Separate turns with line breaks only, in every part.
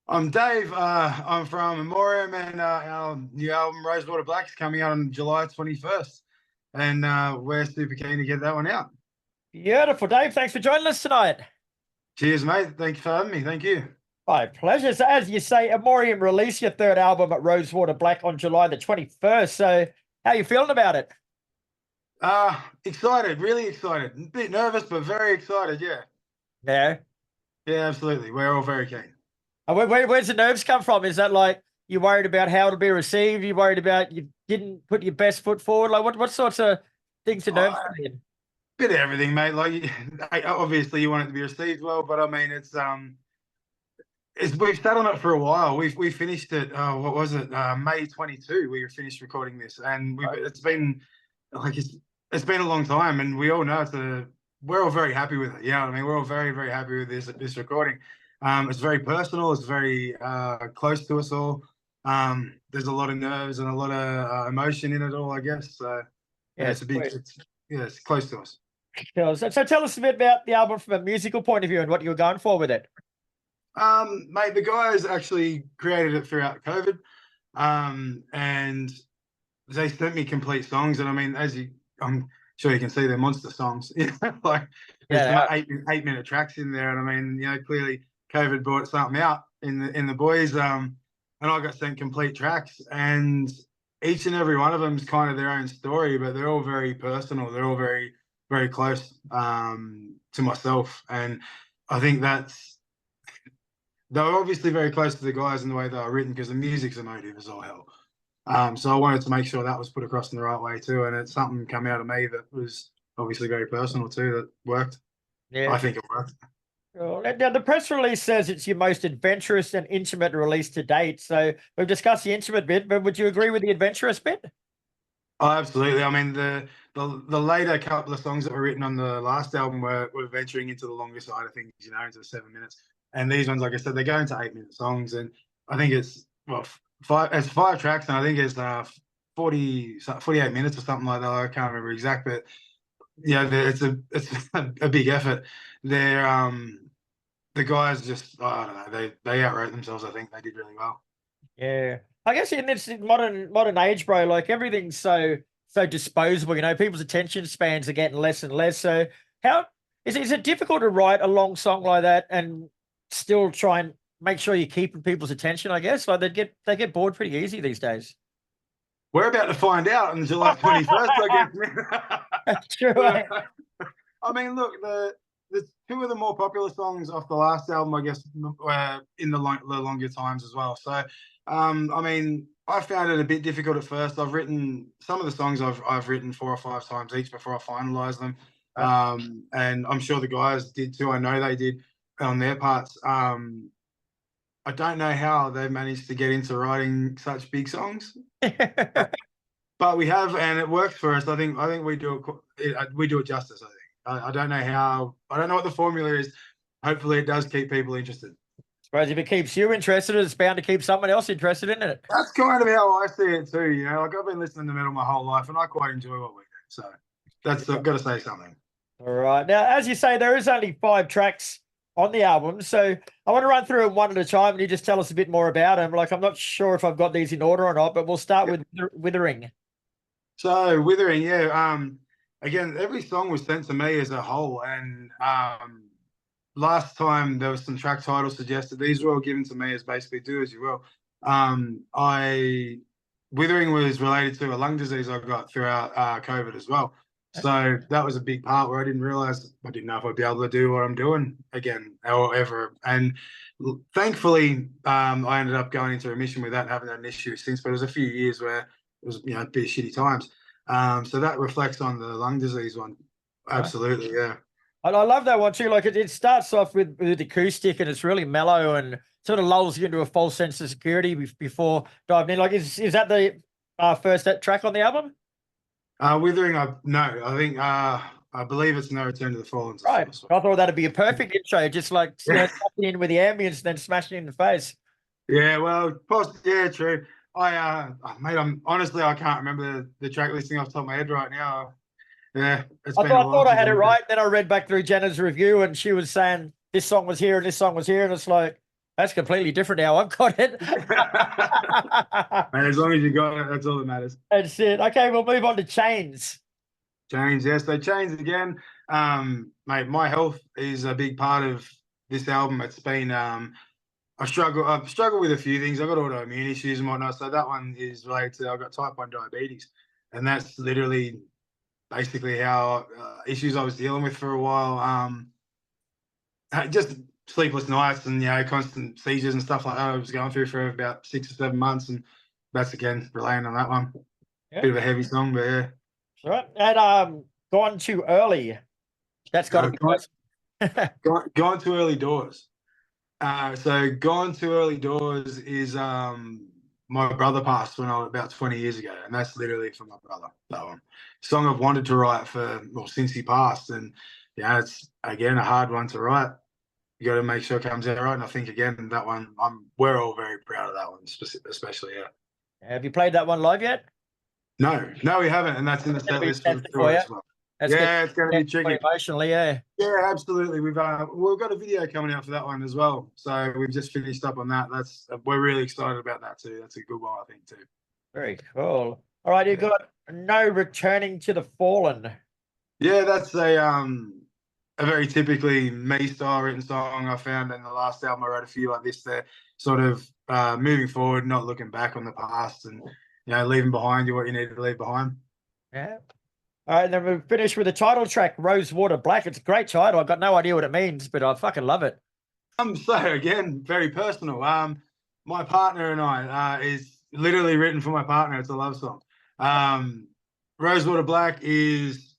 I'm Dave. I'm from Immorium, and our new album Rosewater Black is coming out on July 21st, and we're super keen to get that one out.
Beautiful, Dave. Thanks for joining us tonight.
Cheers, mate. Thank you for having me. Thank you.
My pleasure. So, as you say, Immorium released your third album at Rosewater Black on July the 21st. So, how are you feeling about it?
Excited, really excited. A bit nervous, but very excited. Yeah.
Yeah.
Yeah, absolutely. We're all very keen.
Where's the nerves come from? Is that like you're worried about how it'll be received? You're worried about you didn't put your best foot forward? Like what sorts of things are nerves in?
Bit of everything, mate. Like, obviously, you want it to be received well, but I mean, we've sat on it for a while. We finished it. What was it? May 22. We finished recording this, and it's been a long time, and we all know we're all very happy with it. Yeah, I mean, we're all very, very happy with this recording. It's very personal. It's very close to us all. There's a lot of nerves and a lot of emotion in it all, I guess. So yeah, it's close to us.
So tell us a bit about the album from a musical point of view and what you were going for with it.
Mate, the guys actually created it throughout COVID, and they sent me complete songs. And I mean, I'm sure you can see, they're monster songs. Like there's 8-minute tracks in there, and I mean, clearly COVID brought something out in the boys, and I got sent complete tracks, and each and every one of them is kind of their own story, but they're all very personal. They're all very, very close to myself, and I think they're obviously very close to the guys in the way they are written, because the music's emotive as all hell. So I wanted to make sure that was put across in the right way too, and it's something come out of me that was obviously very personal too, that worked. Yeah, I think it worked.
Now, the press release says it's your most adventurous and intimate release to date. So we've discussed the intimate bit, but would you agree with the adventurous bit?
Oh, absolutely. I mean, the later couple of songs that were written on the last album were venturing into the longer side of things, into the 7 minutes. And these ones, like I said, they go into 8-minute songs, and I think it's five tracks, and I think it's 48 minutes or something like that. I can't remember exact, but yeah, it's a big effort. They're the guys just, I don't know, they outwrote themselves. I think they did really well.
Yeah, I guess in this modern age, bro, like everything's so disposable. People's attention spans are getting less and less. So how is it difficult to write a long song like that and still try and make sure you're keeping people's attention? I guess like they get bored pretty easy these days.
We're about to find out on July 21st, I guess.
That's true.
I mean, look, the two of the more popular songs off the last album, I guess, were in the longer times as well. So, I mean, I found it a bit difficult at first. I've written some of the songs I've written 4 or 5 times each before I finalised them, and I'm sure the guys did too. I know they did on their parts. I don't know how they managed to get into writing such big songs, but we have, and it works for us. I think we do it justice. I don't know how. I don't know what the formula is. Hopefully, it does keep people interested.
I suppose if it keeps you interested, it's bound to keep someone else interested in it.
That's kind of how I see it too. Like I've been listening to metal my whole life, and I quite enjoy what we do. So that's I've got to say something.
All right. Now, as you say, there is only 5 tracks on the album, so I want to run through them one at a time, and you just tell us a bit more about them. Like I'm not sure if I've got these in order or not, but we'll start with Withering.
So Withering, yeah. Again, every song was sent to me as a whole, and last time there was some track titles suggested. These were all given to me as basically do as you will. Withering was related to a lung disease I got throughout COVID as well. So that was a big part where I didn't know if I'd be able to do what I'm doing again or ever. And thankfully, I ended up going into remission with that and haven't had an issue since. But it was a few years where it was, a bit of shitty times. So that reflects on the lung disease one. Absolutely, yeah.
I love that one too. Like it starts off with acoustic, and it's really mellow and sort of lulls you into a false sense of security before diving in. Like, is that the first track on the album?
Withering, I think I believe it's No Return to the Fallen.
Right. I thought that'd be a perfect intro, just like in with the ambience, and then smashing in the face.
Yeah, well, yeah, true. Mate, I can't remember the track listing off the top of my head right now. Yeah,
I thought I had it right. Then I read back through Jenna's review, and she was saying this song was here and this song was here, and it's like, That's completely different now. I've got it.
And as long as you got it, that's all that matters.
That's it. Okay, we'll move on to Chains.
Chains, yes. So Chains again, mate. My health is a big part of this album. It's been I've struggled with a few things. I've got autoimmune issues and whatnot. So that one is related to I've got type 1 diabetes, and that's literally basically how issues I was dealing with for a while. Just sleepless nights and constant seizures and stuff like that. I was going through for about 6 or 7 months, and that's again relying on that one.
Yeah.
Bit of a heavy song, but yeah.
Right. And Gone Too Early. That's got to be
Gone Too Early Doors. So Gone Too Early Doors is my brother passed when I was about 20 years ago, and that's literally for my brother. That one song I've wanted to write since he passed, and it's again a hard one to write. You got to make sure it comes out right, and I think again that one we're all very proud of that one, especially. Yeah.
Have you played that one live yet?
No, we haven't, and that's in the set list for the tour as well.
That's
it's going to be tricky
emotionally. Yeah,
absolutely. We've got a video coming out for that one as well, so we've just finished up on that. We're really excited about that too. That's a good one, I think, too.
Very cool. All right, you've got No Returning to the Fallen.
Yeah, that's a very typically me style written song. I found in the last album I wrote a few like this. They're sort of moving forward, not looking back on the past, and leaving behind you what you need to leave behind.
Yeah. All right, and then we'll finish with the title track, Rosewater Black. It's a great title. I've got no idea what it means, but I fucking love it.
So again, very personal. My partner and I is literally written for my partner. It's a love song. Rosewater Black is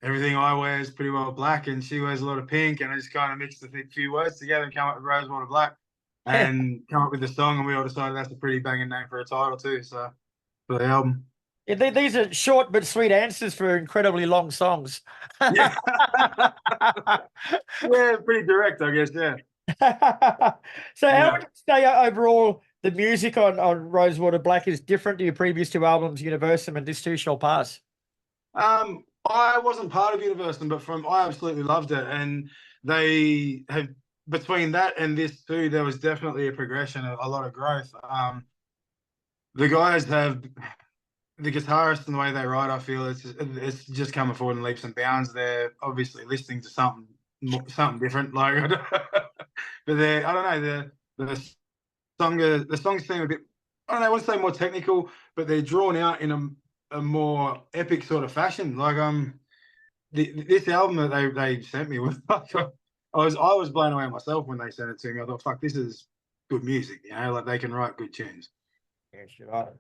everything I wear is pretty well black, and she wears a lot of pink, and I just kind of mixed the few words together and come up with Rosewater Black and come up with the song, and we all decided that's a pretty banging name for a title too. So for the album.
Yeah, these are short but sweet answers for incredibly long songs.
Yeah, pretty direct, I guess. Yeah.
So how would you say overall the music on Rosewater Black is different to your previous two albums, Universum and This Too Shall Pass?
I wasn't part of Universum, but I absolutely loved it, and they have between that and this too, there was definitely a progression, a lot of growth. The guys have. The guitarist and the way they write, I feel it's just coming forward in leaps and bounds. They're obviously listening to something different, like, but I don't know, the songs seem a bit, I don't know, I want to say more technical, but they're drawn out in a more epic sort of fashion. Like this album that they sent me was like, I was blown away myself when they sent it to me. I thought, fuck, this is good music, like they can write good tunes.
Yeah, sure.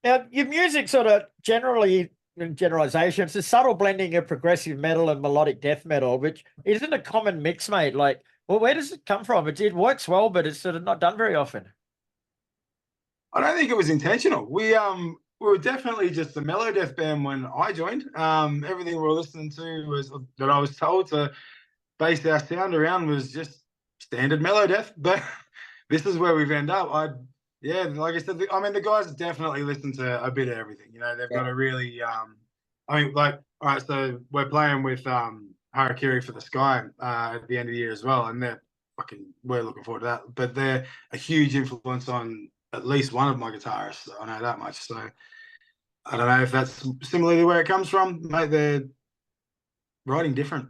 Now, your music sort of generally, in generalization, it's a subtle blending of progressive metal and melodic death metal, which isn't a common mix, mate. Like, well, where does it come from? It works well, but it's sort of not done very often.
I don't think it was intentional. We were definitely just a mellow death band when I joined. Everything we were listening to was that I was told to base our sound around was just standard mellow death, but this is where we've ended up. Yeah, like I said, I mean, the guys definitely listen to a bit of everything. They've got a really, all right, so we're playing with Harakiri for the Sky at the end of the year as well, and we're looking forward to that. But they're a huge influence on at least one of my guitarists. I know that much. So I don't know if that's similarly where it comes from, mate. They're writing different.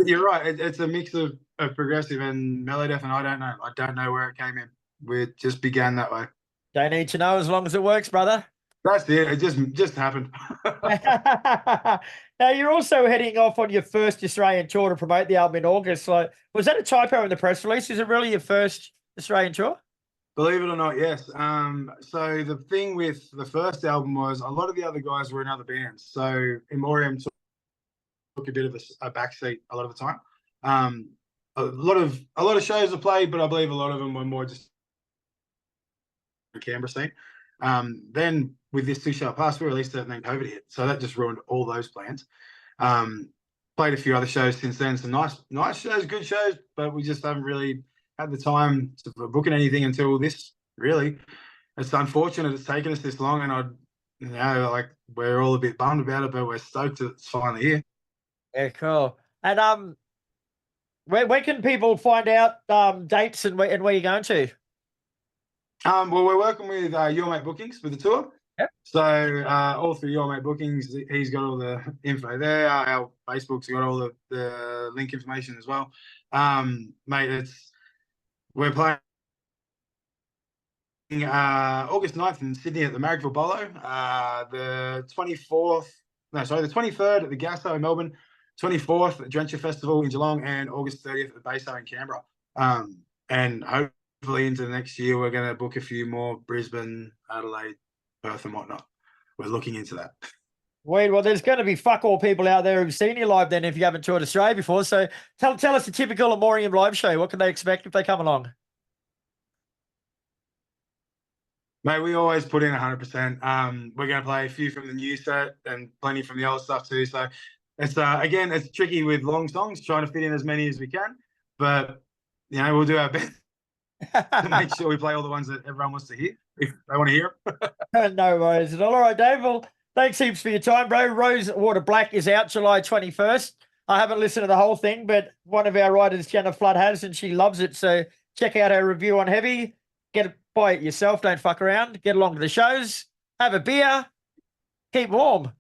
You're right. It's a mix of progressive and melodic, and I don't know where it came in. We just began that way.
Don't need to know as long as it works, brother.
That's it. It just happened.
Now you're also heading off on your first Australian tour to promote the album in August. Like, was that a typo in the press release? Is it really your first Australian tour?
Believe it or not, yes. So the thing with the first album was a lot of the other guys were in other bands. So Immorium took a bit of a backseat a lot of the time. A lot of shows are played, but I believe a lot of them were more just the Canberra scene. Then with This Too Shall Pass, we released it and then COVID hit, so that just ruined all those plans. Played a few other shows since then, some nice shows, good shows, but we just haven't really had the time to booking anything until this. Really, it's unfortunate it's taken us this long, and we're all a bit bummed about it, but we're stoked that it's finally here.
Yeah, cool. And Where can people find out dates and where you're going to?
Well, we're working with Your Mate Bookings for the tour.
Yep.
So all through Your Mate Bookings, he's got all the info there. Our Facebook's got all the link information as well. Mate, we're playing August 9th in Sydney at the Marrickville Bolo. The 23rd at the Gasso in Melbourne. 24th at Adventure Festival in Geelong, and August 30th at the Baso in Canberra. And hopefully into the next year, we're going to book a few more: Brisbane, Adelaide, Perth, and whatnot. We're looking into that.
Wait, well, there's going to be fuck all people out there who've seen you live then if you haven't toured Australia before. So tell us the typical Immorium live show. What can they expect if they come along?
Mate, we always put in 100%. We're going to play a few from the new set and plenty from the old stuff too. So it's again, it's tricky with long songs, trying to fit in as many as we can. But you know, we'll do our best to make sure we play all the ones that everyone wants to hear if they want to hear them.
No worries at all. All right, Dave. Well, thanks heaps for your time, bro. Rosewater Black is out July 21st. I haven't listened to the whole thing, but one of our writers, Jenna Flood, has, and she loves it. So check out her review on Heavy. Get it, buy it yourself. Don't fuck around. Get along to the shows. Have a beer. Keep warm.